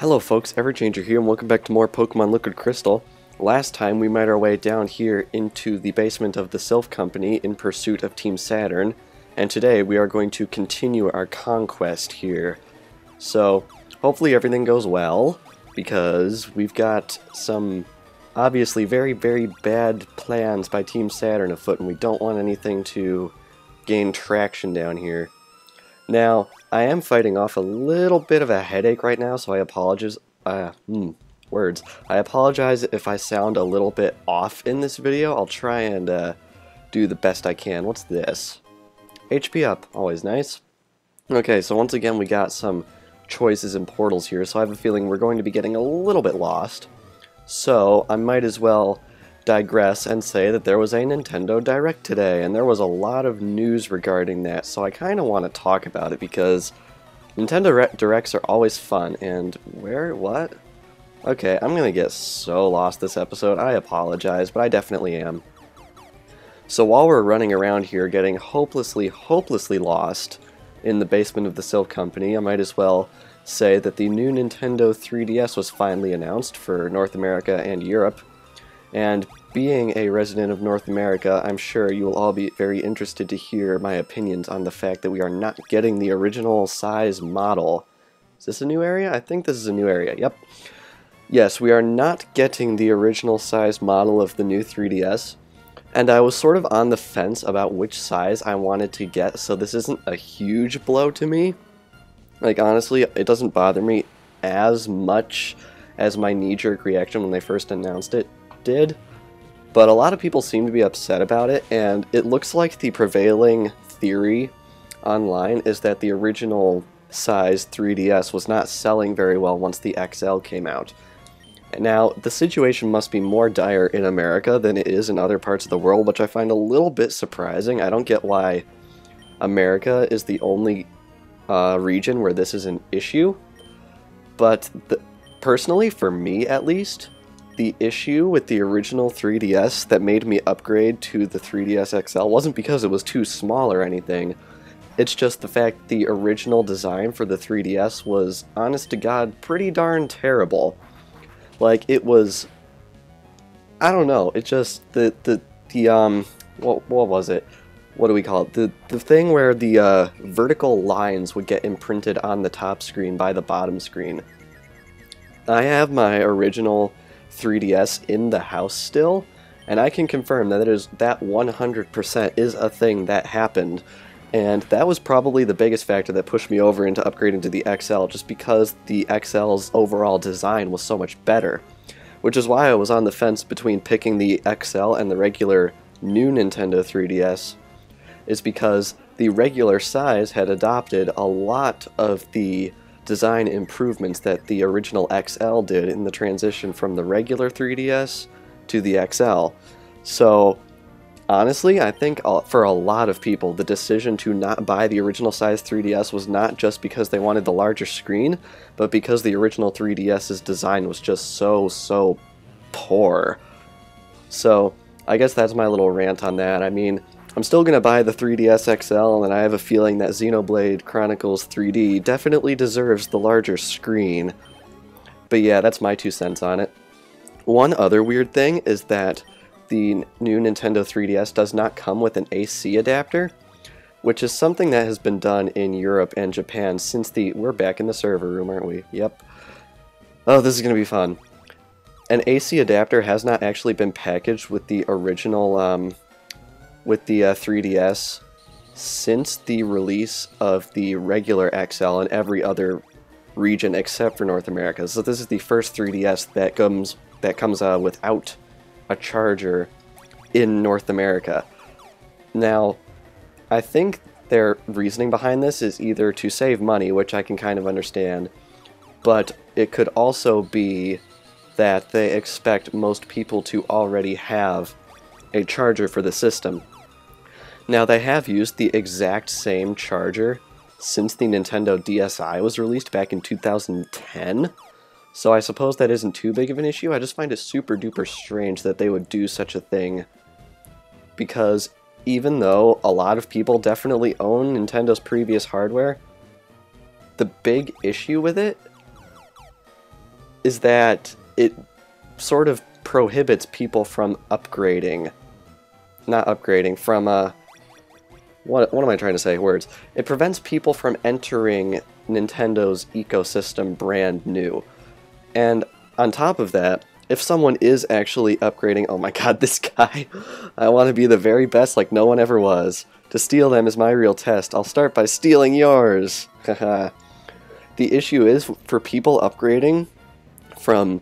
Hello folks, Everchanger here and welcome back to more Pokémon Liquid Crystal. Last time we made our way down here into the basement of the Sylph Company in pursuit of Team Saturn, and today we are going to continue our conquest here. So hopefully everything goes well, because we've got some obviously very bad plans by Team Saturn afoot, and we don't want anything to gain traction down here. Now, I am fighting off a little bit of a headache right now, so I apologize. I apologize if I sound a little bit off in this video. I'll try and do the best I can. What's this? HP up, always nice. Okay, so once again we got some choices and portals here, so I have a feeling we're going to be getting a little bit lost. So I might as well digress and say that there was a Nintendo Direct today, and there was a lot of news regarding that, so I kind of want to talk about it because Nintendo Directs are always fun. And what? Okay, I'm gonna get so lost this episode. I apologize, but I definitely am. So while we're running around here getting hopelessly lost in the basement of the Sylph Company, I might as well say that the new Nintendo 3DS was finally announced for North America and Europe. And being a resident of North America, I'm sure you will all be very interested to hear my opinions on the fact that we are not getting the original size model. Is this a new area? I think this is a new area, yep. Yes, we are not getting the original size model of the new 3DS, and I was sort of on the fence about which size I wanted to get, so this isn't a huge blow to me. Like, honestly, it doesn't bother me as much as my knee-jerk reaction when they first announced it did, but a lot of people seem to be upset about it, and it looks like the prevailing theory online is that the original size 3DS was not selling very well once the XL came out. Now, the situation must be more dire in America than it is in other parts of the world, which I find a little bit surprising. I don't get why America is the only region where this is an issue, but personally, for me at least, the issue with the original 3DS that made me upgrade to the 3DS XL wasn't because it was too small or anything. It's just the fact the original design for the 3DS was, honest to God, pretty darn terrible. Like, it was, I don't know, it just, what was it? What do we call it? The thing where the vertical lines would get imprinted on the top screen by the bottom screen. I have my original 3DS in the house still, and I can confirm that that 100% is a thing that happened, and that was probably the biggest factor that pushed me over into upgrading to the XL, just because the XL's overall design was so much better, which is why I was on the fence between picking the XL and the regular new Nintendo 3DS, is because the regular size had adopted a lot of the design improvements that the original XL did in the transition from the regular 3DS to the XL. So honestly, I think for a lot of people, the decision to not buy the original size 3DS was not just because they wanted the larger screen, but because the original 3DS's design was just so poor. So I guess that's my little rant on that. I mean, I'm still going to buy the 3DS XL, and I have a feeling that Xenoblade Chronicles 3D definitely deserves the larger screen. But yeah, that's my 2 cents on it. One other weird thing is that the new Nintendo 3DS does not come with an AC adapter, which is something that has been done in Europe and Japan since we're back in the server room, aren't we? Yep. Oh, this is going to be fun. An AC adapter has not actually been packaged with the original, with the 3DS since the release of the regular XL in every other region except for North America. So this is the first 3DS that comes without a charger in North America. Now, I think their reasoning behind this is either to save money, which I can kind of understand, but it could also be that they expect most people to already have a charger for the system. Now, they have used the exact same charger since the Nintendo DSi was released back in 2010, so I suppose that isn't too big of an issue. I just find it super duper strange that they would do such a thing, because even though a lot of people definitely own Nintendo's previous hardware, the big issue with it is that it sort of prohibits people from upgrading. Not upgrading, from what am I trying to say? Words. It prevents people from entering Nintendo's ecosystem brand new. And on top of that, if someone is actually upgrading, oh my god, this guy, I want to be the very best like no one ever was. To steal them is my real test. I'll start by stealing yours. Haha. The issue is, for people upgrading from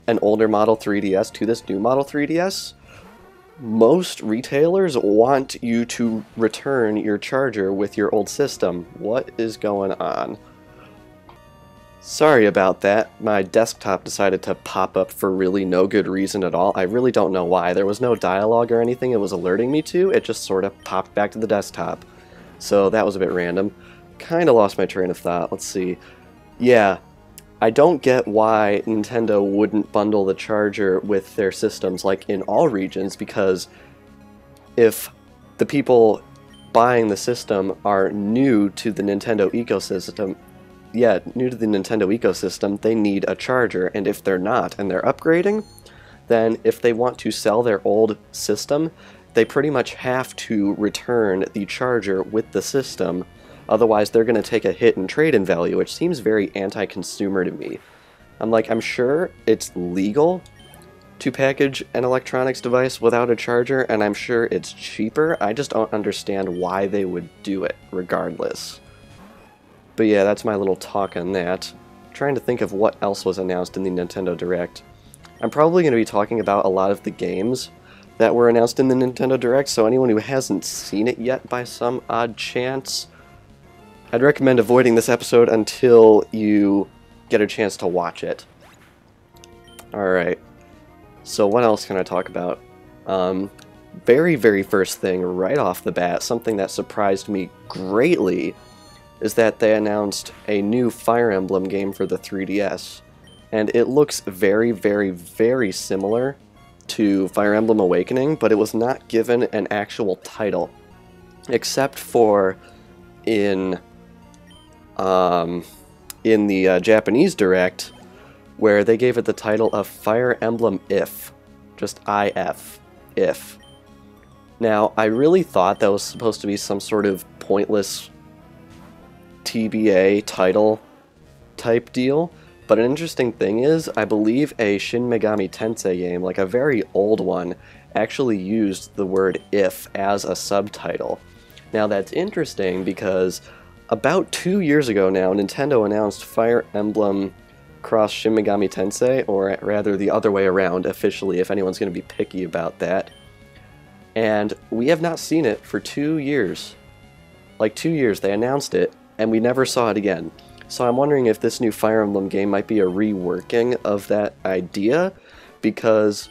an older Model 3DS to this new Model 3DS, most retailers want you to return your charger with your old system. What is going on? Sorry about that. My desktop decided to pop up for really no good reason at all. I really don't know why. There was no dialogue or anything it was alerting me to. It just sort of popped back to the desktop. So that was a bit random. Kind of lost my train of thought. Let's see. Yeah, I don't get why Nintendo wouldn't bundle the charger with their systems like in all regions, because if the people buying the system are new to the Nintendo ecosystem, they need a charger, and if they're not and they're upgrading, then if they want to sell their old system, they pretty much have to return the charger with the system. Otherwise, they're going to take a hit in trade-in value, which seems very anti-consumer to me. I'm sure it's legal to package an electronics device without a charger, and I'm sure it's cheaper. I just don't understand why they would do it, regardless. But yeah, that's my little talk on that. I'm trying to think of what else was announced in the Nintendo Direct. I'm probably going to be talking about a lot of the games that were announced in the Nintendo Direct, so anyone who hasn't seen it yet by some odd chance, I'd recommend avoiding this episode until you get a chance to watch it. Alright, so what else can I talk about? Very first thing right off the bat, something that surprised me greatly, is that they announced a new Fire Emblem game for the 3DS. And it looks very similar to Fire Emblem Awakening, but it was not given an actual title. Except for in the Japanese Direct, where they gave it the title of Fire Emblem If. Just IF. If. Now, I really thought that was supposed to be some sort of pointless TBA title type deal, but an interesting thing is, I believe a Shin Megami Tensei game, like a very old one, actually used the word if as a subtitle. Now that's interesting because about 2 years ago now, Nintendo announced Fire Emblem Cross Shin Megami Tensei, or rather the other way around officially, if anyone's going to be picky about that. And we have not seen it for 2 years. Like 2 years, they announced it, and we never saw it again. So I'm wondering if this new Fire Emblem game might be a reworking of that idea, because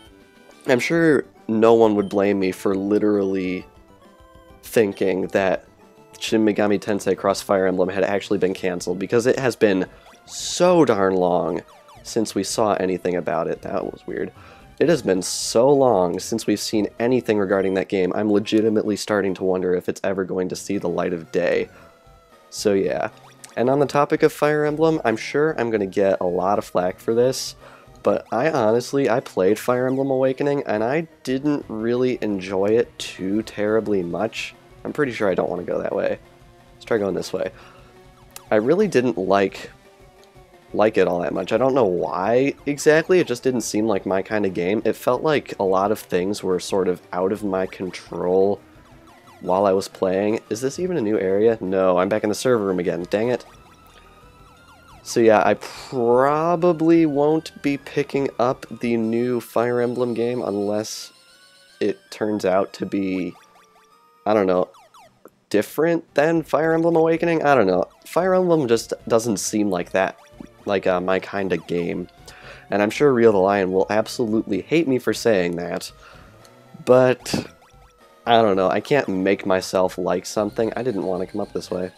I'm sure no one would blame me for literally thinking that Shin Megami Tensei Cross Fire Emblem had actually been cancelled, because it has been so darn long since we saw anything about it. That was weird. It has been so long since we've seen anything regarding that game, I'm legitimately starting to wonder if it's ever going to see the light of day. So yeah. And on the topic of Fire Emblem, I'm sure I'm going to get a lot of flack for this, but I played Fire Emblem Awakening, and I didn't really enjoy it too terribly much. I'm pretty sure I don't want to go that way. Let's try going this way. I really didn't like it all that much. I don't know why exactly, it just didn't seem like my kind of game. It felt like a lot of things were sort of out of my control while I was playing. Is this even a new area? No, I'm back in the server room again, dang it. So yeah, I probably won't be picking up the new Fire Emblem game unless it turns out to be, I don't know, different than Fire Emblem Awakening? I don't know. Fire Emblem just doesn't seem like that, like my kind of game. And I'm sure Rio the Lion will absolutely hate me for saying that, but I don't know, I can't make myself like something. I didn't want to come up this way.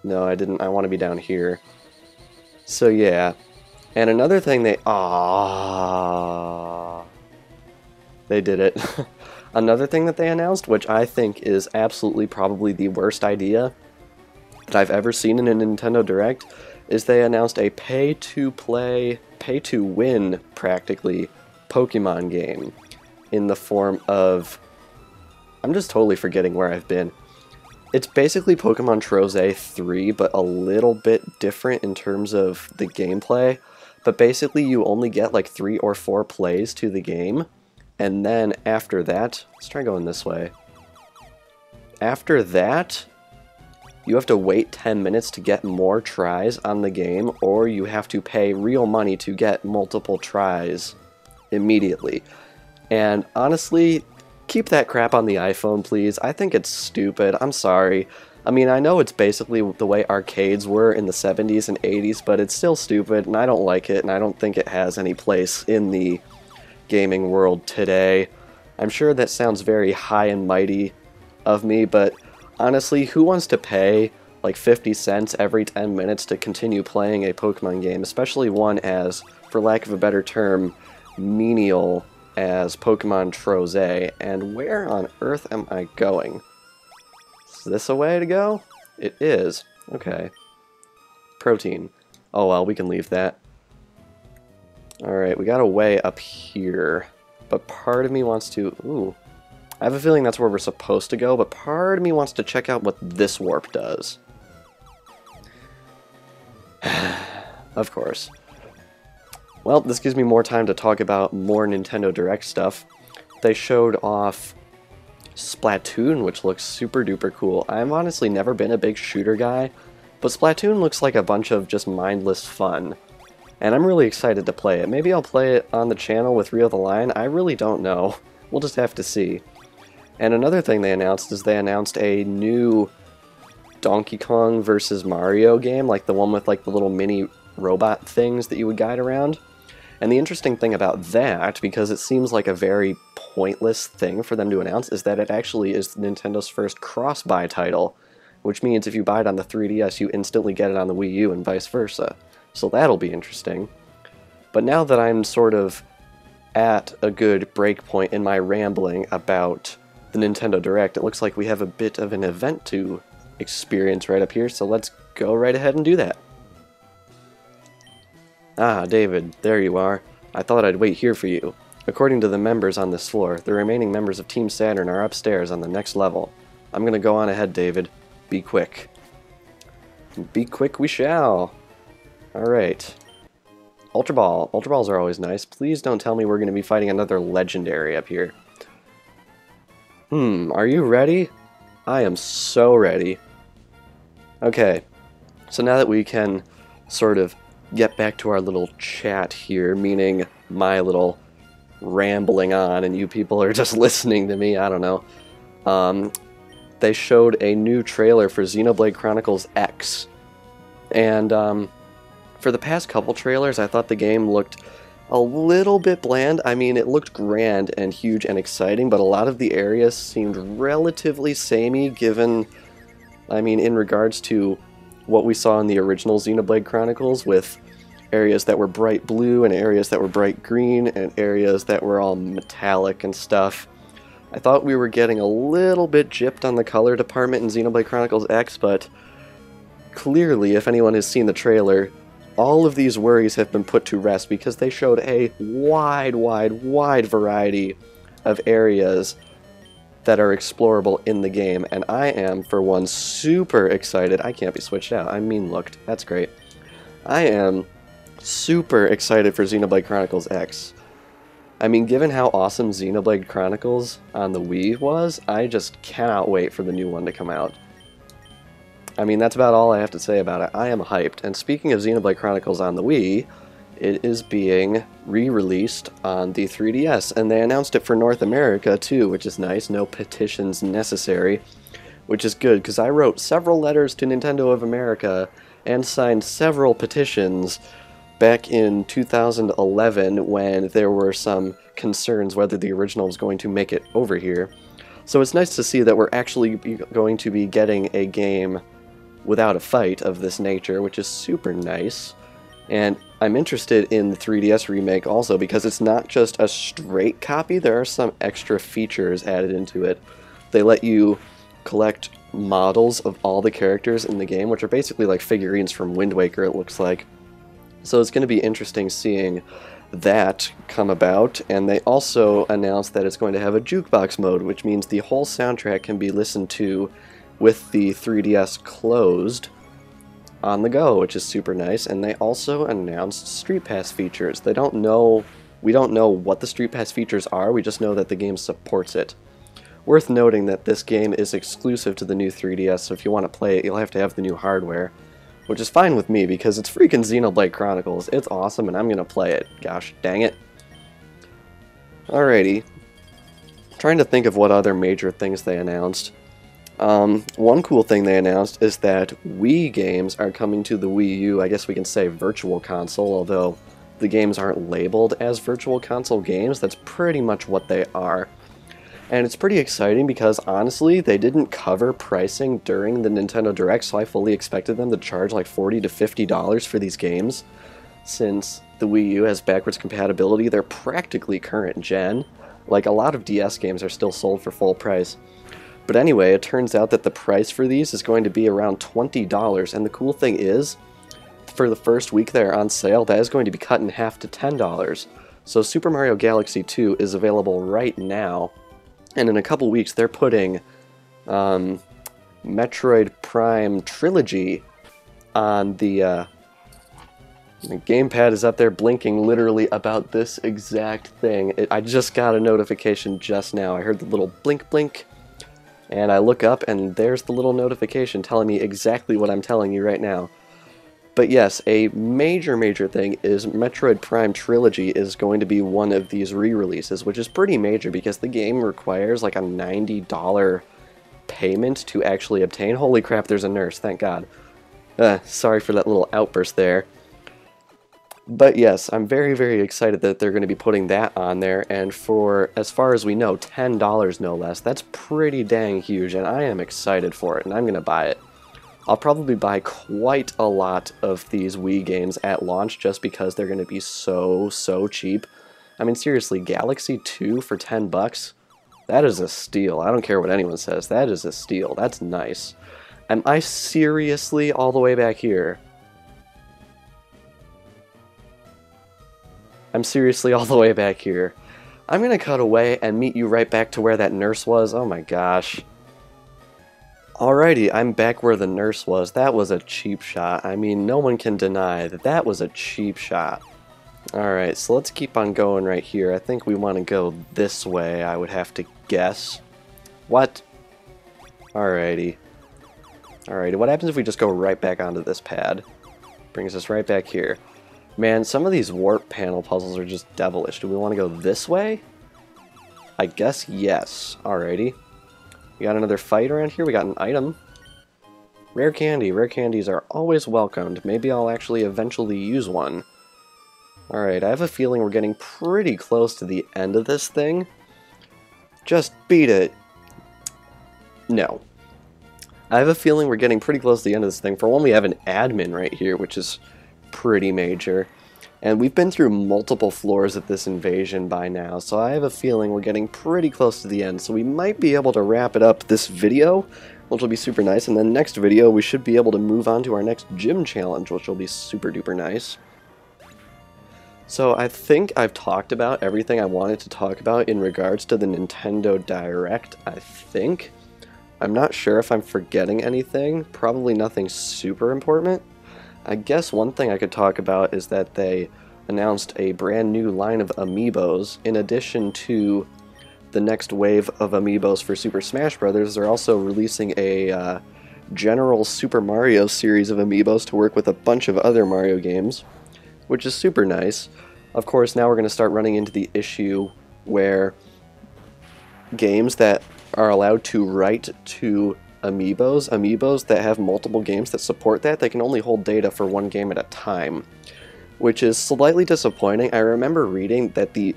No, I didn't. I want to be down here. So yeah. And another thing they did it. Another thing that they announced, which I think is absolutely probably the worst idea that I've ever seen in a Nintendo Direct, is they announced a pay-to-play, pay-to-win, practically, Pokemon game in the form of... I'm just totally forgetting where I've been. It's basically Pokemon Trozei 3, but a little bit different in terms of the gameplay. But basically you only get like 3 or 4 plays to the game, and then after that... Let's try going this way. After that, you have to wait 10 minutes to get more tries on the game, or you have to pay real money to get multiple tries immediately. And honestly, keep that crap on the iPhone, please. I think it's stupid. I'm sorry. I mean, I know it's basically the way arcades were in the 70s and 80s, but it's still stupid, and I don't like it, and I don't think it has any place in the gaming world today. I'm sure that sounds very high and mighty of me, but honestly, who wants to pay like 50 cents every 10 minutes to continue playing a Pokemon game, especially one as, for lack of a better term, menial as Pokemon Trozei? And where on earth am I going? Is this a way to go? It is. Okay. Protein. Oh well, we can leave that. Alright, we got a way up here. But part of me wants to... Ooh. I have a feeling that's where we're supposed to go, but part of me wants to check out what this warp does. Of course. Well, this gives me more time to talk about more Nintendo Direct stuff. They showed off Splatoon, which looks super duper cool. I've honestly never been a big shooter guy, but Splatoon looks like a bunch of just mindless fun. And I'm really excited to play it. Maybe I'll play it on the channel with Rio the Lion. I really don't know. We'll just have to see. And another thing they announced is they announced a new Donkey Kong versus Mario game, like the one with like the little mini robot things that you would guide around. And the interesting thing about that, because it seems like a very pointless thing for them to announce, is that it actually is Nintendo's first cross-buy title, which means if you buy it on the 3DS, you instantly get it on the Wii U and vice versa. So that'll be interesting. But now that I'm sort of at a good break point in my rambling about the Nintendo Direct, it looks like we have a bit of an event to experience right up here, so let's go right ahead and do that. Ah, David, there you are. I thought I'd wait here for you. According to the members on this floor, the remaining members of Team Saturn are upstairs on the next level. I'm gonna go on ahead, David. Be quick. Be quick we shall. Alright. Ultra Ball. Ultra Balls are always nice. Please don't tell me we're gonna be fighting another legendary up here. Are you ready? I am so ready. Okay, so now that we can sort of get back to our little chat here, meaning my little rambling on and you people are just listening to me, I don't know. They showed a new trailer for Xenoblade Chronicles X. And for the past couple trailers, I thought the game looked a little bit bland. I mean, it looked grand and huge and exciting, but a lot of the areas seemed relatively samey given, I mean, in regards to what we saw in the original Xenoblade Chronicles, with areas that were bright blue and areas that were bright green and areas that were all metallic and stuff. I thought we were getting a little bit gypped on the color department in Xenoblade Chronicles X, but clearly, if anyone has seen the trailer, all of these worries have been put to rest because they showed a wide variety of areas that are explorable in the game, and I am, for one, super excited. I can't be switched out. I'm mean-looked. That's great. I am super excited for Xenoblade Chronicles X. I mean, given how awesome Xenoblade Chronicles on the Wii was, I just cannot wait for the new one to come out. I mean, that's about all I have to say about it. I am hyped. And speaking of Xenoblade Chronicles on the Wii, it is being re-released on the 3DS, and they announced it for North America too, which is nice. No petitions necessary, which is good, because I wrote several letters to Nintendo of America and signed several petitions back in 2011 when there were some concerns whether the original was going to make it over here. So it's nice to see that we're actually going to be getting a game without a fight of this nature, which is super nice. And I'm interested in the 3DS remake also because it's not just a straight copy, there are some extra features added into it. They let you collect models of all the characters in the game, which are basically like figurines from Wind Waker, it looks like. So it's going to be interesting seeing that come about, and they also announced that it's going to have a jukebox mode, which means the whole soundtrack can be listened to with the 3DS closed on the go, which is super nice. And they also announced Street Pass features. We don't know what the Street Pass features are, we just know that the game supports it. Worth noting that this game is exclusive to the new 3DS, so if you want to play it, you'll have to have the new hardware. Which is fine with me, because it's freaking Xenoblade Chronicles. It's awesome, and I'm gonna play it. Gosh, dang it. Alrighty. Trying to think of what other major things they announced. One cool thing they announced is that Wii games are coming to the Wii U. I guess we can say Virtual Console, although the games aren't labeled as Virtual Console games. That's pretty much what they are. And it's pretty exciting because, honestly, they didn't cover pricing during the Nintendo Direct, so I fully expected them to charge like $40 to $50 for these games. Since the Wii U has backwards compatibility, they're practically current gen. Like, a lot of DS games are still sold for full price. But anyway, it turns out that the price for these is going to be around $20, and the cool thing is, for the first week they're on sale, that is going to be cut in half to $10. So Super Mario Galaxy 2 is available right now. And in a couple weeks, they're putting Metroid Prime Trilogy on the gamepad is up there blinking literally about this exact thing. I just got a notification just now. I heard the little blink blink, and I look up, and there's the little notification telling me exactly what I'm telling you right now. But yes, a major thing is Metroid Prime Trilogy is going to be one of these re-releases, which is pretty major because the game requires like a $90 payment to actually obtain. Holy crap, there's a nurse, thank God. Sorry for that little outburst there. But yes, I'm very excited that they're going to be putting that on there, and for, as far as we know, $10 no less. That's pretty dang huge, and I am excited for it, and I'm going to buy it. I'll probably buy quite a lot of these Wii games at launch just because they're going to be so cheap. I mean, seriously, Galaxy 2 for $10? That is a steal. I don't care what anyone says. That is a steal. That's nice. Am I seriously all the way back here? I'm seriously all the way back here. I'm going to cut away and meet you right back to where that nurse was. Oh my gosh. Alrighty, I'm back where the nurse was. That was a cheap shot. I mean, no one can deny that that was a cheap shot. Alright, so let's keep on going right here. I think we want to go this way, I would have to guess. What? Alrighty. Alrighty, what happens if we just go right back onto this pad? Brings us right back here. Man, some of these warp panel puzzles are just devilish. Do we want to go this way? I guess yes. Alrighty. We got another fight around here. We got an item. Rare candy. Rare candies are always welcomed. Maybe I'll actually eventually use one. Alright, I have a feeling we're getting pretty close to the end of this thing. Just beat it. No. I have a feeling we're getting pretty close to the end of this thing. For one, we have an admin right here, which is pretty major. And we've been through multiple floors of this invasion by now, so I have a feeling we're getting pretty close to the end, so we might be able to wrap it up this video, which will be super nice, and then next video we should be able to move on to our next gym challenge, which will be super duper nice. So I think I've talked about everything I wanted to talk about in regards to the Nintendo Direct, I think. I'm not sure if I'm forgetting anything, probably nothing super important. I guess one thing I could talk about is that they announced a brand new line of amiibos. In addition to the next wave of amiibos for Super Smash Bros., they're also releasing a general Super Mario series of amiibos to work with a bunch of other Mario games, which is super nice. Of course, now we're going to start running into the issue where games that are allowed to write to amiibos that have multiple games that support that, they can only hold data for one game at a time, which is slightly disappointing. I remember reading that the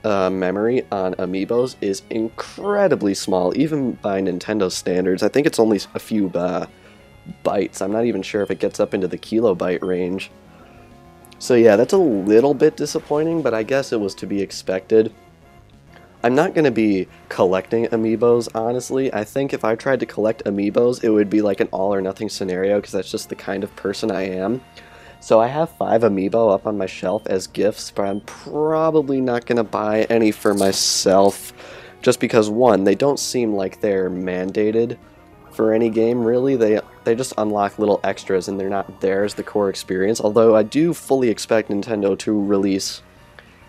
memory on amiibos is incredibly small, even by Nintendo standards. I think it's only a few bytes. I'm not even sure if it gets up into the kilobyte range. So yeah, that's a little bit disappointing, but I guess it was to be expected. I'm not going to be collecting amiibos, honestly. I think if I tried to collect amiibos, it would be like an all or nothing scenario, because that's just the kind of person I am. So I have 5 amiibo up on my shelf as gifts, but I'm probably not going to buy any for myself, just because, one, they don't seem like they're mandated for any game, really. They just unlock little extras, and they're not there as the core experience, although I do fully expect Nintendo to release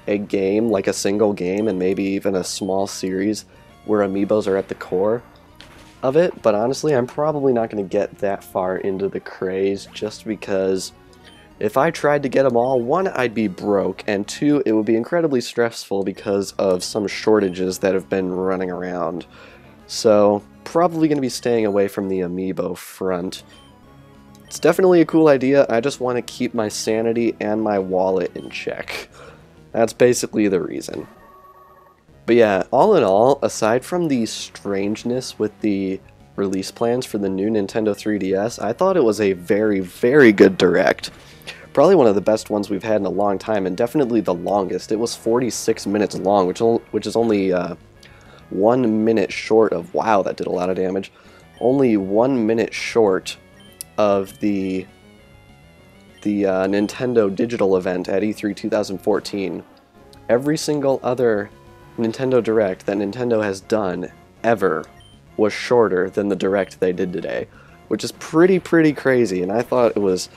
a game, like a single game, and maybe even a small series where amiibos are at the core of it, but honestly, I'm probably not going to get that far into the craze, just because if I tried to get them all, 1, I'd be broke, and 2, it would be incredibly stressful because of some shortages that have been running around. So, probably going to be staying away from the amiibo front. It's definitely a cool idea, I just want to keep my sanity and my wallet in check. That's basically the reason. But yeah, all in all, aside from the strangeness with the release plans for the new Nintendo 3DS, I thought it was a very, very good Direct. Probably one of the best ones we've had in a long time, and definitely the longest. It was 46 minutes long, which is only 1 minute short of... Wow, that did a lot of damage. Only 1 minute short of the Nintendo digital event at E3 2014. Every single other Nintendo Direct that Nintendo has done ever was shorter than the Direct they did today, which is pretty crazy, and I thought it was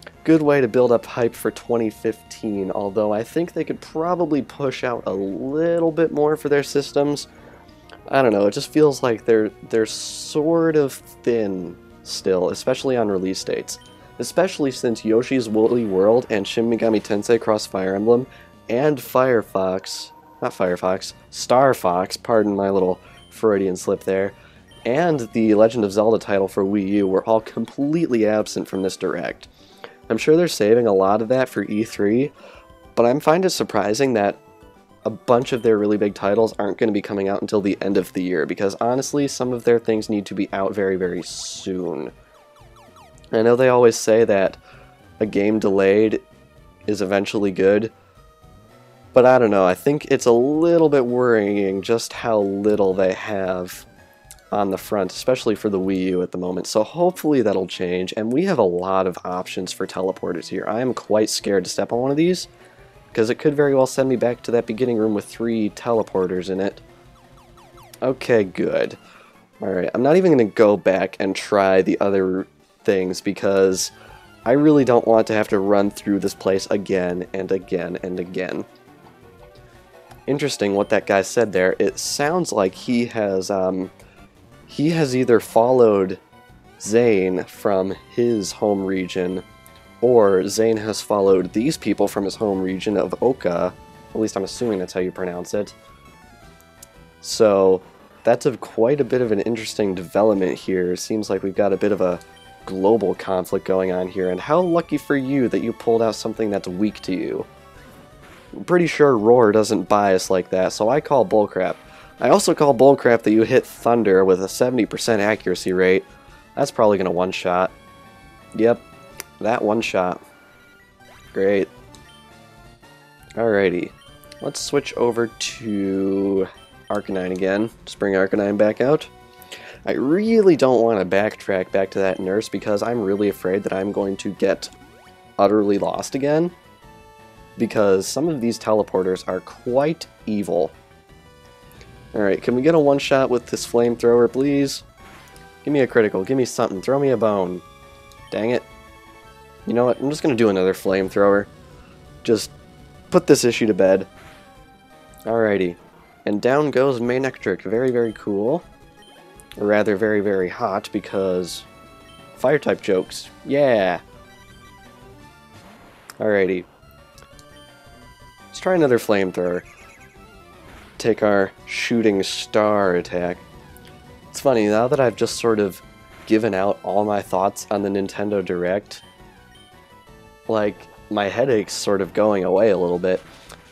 a good way to build up hype for 2015, although I think they could probably push out a little bit more for their systems. I don't know, it just feels like they're sort of thin still, especially on release dates. Especially since Yoshi's Woolly World and Shin Megami Tensei Cross Fire Emblem and Star Fox, pardon my little Freudian slip there, and the Legend of Zelda title for Wii U were all completely absent from this Direct. I'm sure they're saving a lot of that for E3, but I find it surprising that a bunch of their really big titles aren't going to be coming out until the end of the year, because honestly, some of their things need to be out very soon. I know they always say that a game delayed is eventually good, but I don't know, I think it's a little bit worrying just how little they have on the front, especially for the Wii U at the moment, so hopefully that'll change, and we have a lot of options for teleporters here. I am quite scared to step on one of these, because it could very well send me back to that beginning room with 3 teleporters in it. Okay, good. Alright, I'm not even going to go back and try the other things, because I really don't want to have to run through this place again and again and again. Interesting what that guy said there. It sounds like he has either followed Zane from his home region, or Zane has followed these people from his home region of Oka. At least I'm assuming that's how you pronounce it. So that's quite a bit of an interesting development here. Seems like we've got a bit of a global conflict going on here, and how lucky for you that you pulled out something that's weak to you. I'm pretty sure Roar doesn't bias like that, so I call bullcrap. I also call bullcrap that you hit Thunder with a 70% accuracy rate. That's probably going to one-shot. Yep, that one-shot. Great. Alrighty. Let's switch over to Arcanine again. Just bring Arcanine back out. I really don't want to backtrack back to that nurse because I'm really afraid that I'm going to get utterly lost again. Because some of these teleporters are quite evil. Alright, can we get a one-shot with this flamethrower, please? Give me a critical, give me something, throw me a bone. Dang it. You know what, I'm just going to do another flamethrower. Just put this issue to bed. Alrighty. And down goes Manectric, very cool. Or rather, very hot, because fire-type jokes. Yeah! Alrighty. Let's try another flamethrower. Take our shooting star attack. It's funny, now that I've just sort of given out all my thoughts on the Nintendo Direct, like, my headache's sort of going away a little bit.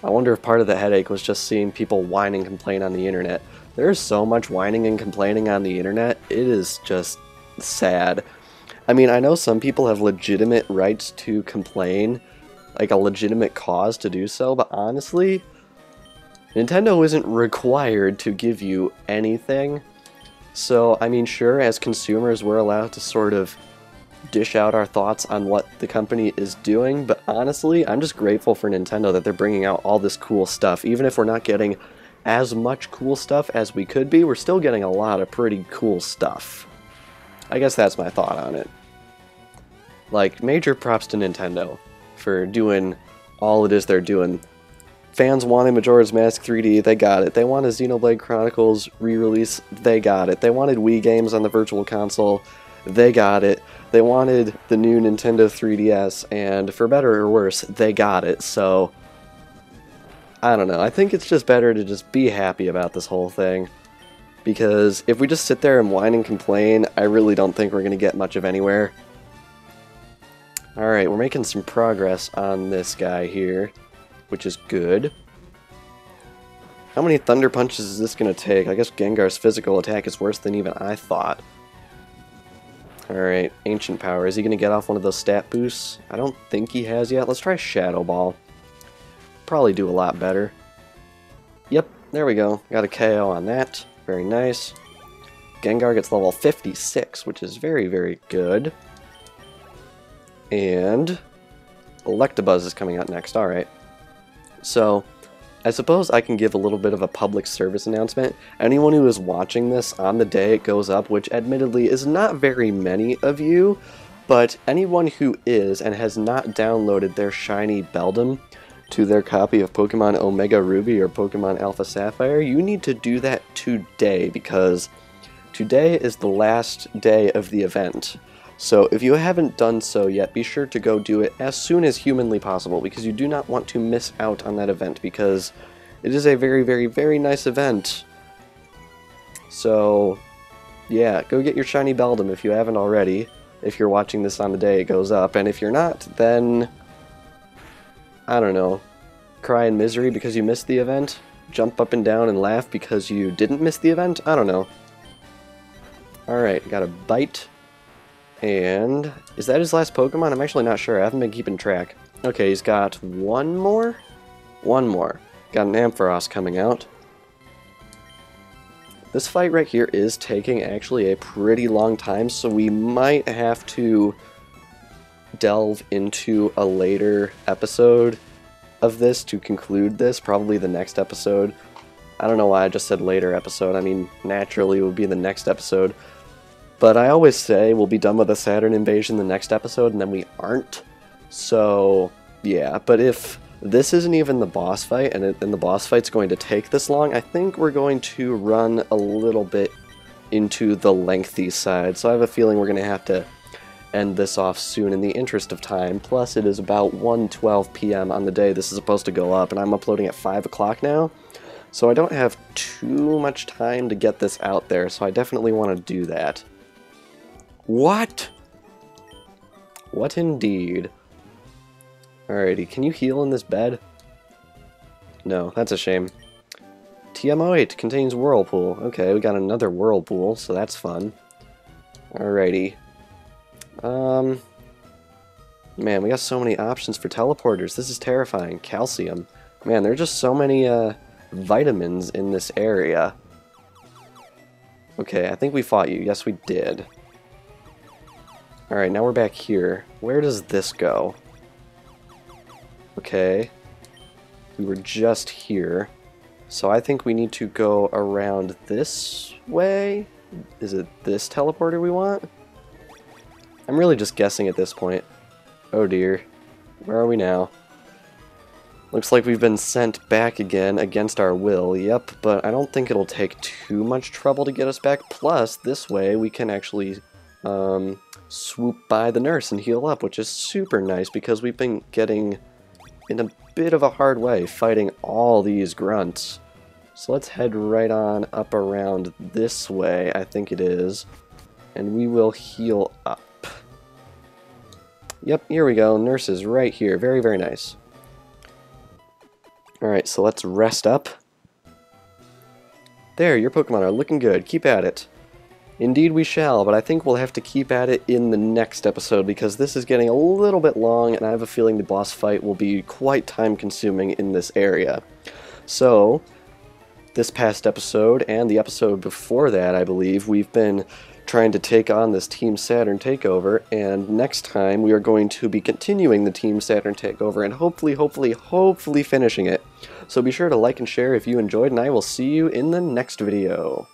I wonder if part of the headache was just seeing people whine and complain on the internet. There's so much whining and complaining on the internet, it is just sad. I mean, I know some people have legitimate rights to complain, like a legitimate cause to do so, but honestly, Nintendo isn't required to give you anything. So, I mean, sure, as consumers, we're allowed to sort of dish out our thoughts on what the company is doing, but honestly, I'm just grateful for Nintendo that they're bringing out all this cool stuff. Even if we're not getting as much cool stuff as we could be, we're still getting a lot of pretty cool stuff. I guess that's my thought on it. Like, major props to Nintendo for doing all it is they're doing. Fans wanted Majora's Mask 3D, they got it. They wanted Xenoblade Chronicles re-release, they got it. They wanted Wii games on the Virtual Console, they got it. They wanted the new Nintendo 3DS, and for better or worse, they got it. So, I don't know. I think it's just better to just be happy about this whole thing. Because if we just sit there and whine and complain, I really don't think we're going to get much of anywhere. Alright, we're making some progress on this guy here, which is good. How many Thunder Punches is this going to take? I guess Gengar's physical attack is worse than even I thought. Alright, Ancient Power. Is he going to get off one of those stat boosts? I don't think he has yet. Let's try Shadow Ball. Probably do a lot better. Yep, there we go. Got a KO on that. Very nice. Gengar gets level 56, which is very, very good. And Electabuzz is coming out next. Alright. So, I suppose I can give a little bit of a public service announcement. Anyone who is watching this on the day it goes up, which admittedly is not very many of you, but anyone who is and has not downloaded their shiny Beldum to their copy of Pokemon Omega Ruby or Pokemon Alpha Sapphire, you need to do that today, because today is the last day of the event. So if you haven't done so yet, be sure to go do it as soon as humanly possible, because you do not want to miss out on that event, because it is a very, very, very nice event. So, yeah, go get your shiny Beldum if you haven't already, if you're watching this on the day it goes up, and if you're not, then, I don't know, cry in misery because you missed the event? Jump up and down and laugh because you didn't miss the event? I don't know. Alright, got a Bite. And is that his last Pokemon? I'm actually not sure. I haven't been keeping track. Okay, he's got one more? One more. Got an Ampharos coming out. This fight right here is taking actually a pretty long time, so we might have to delve into a later episode of this to conclude this, probably the next episode. I don't know why I just said later episode. I mean, naturally it would be the next episode. But I always say we'll be done with the Saturn invasion the next episode, and then we aren't. So, yeah. But if this isn't even the boss fight, and the boss fight's going to take this long, I think we're going to run a little bit into the lengthy side. So I have a feeling we're going to have to end this off soon in the interest of time. Plus, it is about 1:12 p.m. on the day this is supposed to go up, and I'm uploading at 5 o'clock now. So I don't have too much time to get this out there, so I definitely want to do that. What? What indeed? Alrighty, can you heal in this bed? No, that's a shame. TM08 contains Whirlpool. Okay, we got another Whirlpool, so that's fun. Alrighty. Man, we got so many options for teleporters. This is terrifying. Calcium. Man, there are just so many vitamins in this area. Okay, I think we fought you. Yes, we did. Alright, now we're back here. Where does this go? Okay. We were just here. So I think we need to go around this way? Is it this teleporter we want? I'm really just guessing at this point. Oh dear. Where are we now? Looks like we've been sent back again against our will. Yep, but I don't think it'll take too much trouble to get us back. Plus, this way we can actually swoop by the nurse and heal up, which is super nice because we've been getting in a bit of a hard way fighting all these grunts. So let's head right on up around this way, I think it is, and we will heal up. Yep, here we go. Nurse is right here. Very, very nice. Alright, so let's rest up. There, your Pokemon are looking good. Keep at it. Indeed we shall, but I think we'll have to keep at it in the next episode because this is getting a little bit long and I have a feeling the boss fight will be quite time-consuming in this area. So, this past episode and the episode before that, I believe, we've been trying to take on this Team Saturn takeover, and next time we are going to be continuing the Team Saturn takeover and hopefully finishing it. So be sure to like and share if you enjoyed, and I will see you in the next video.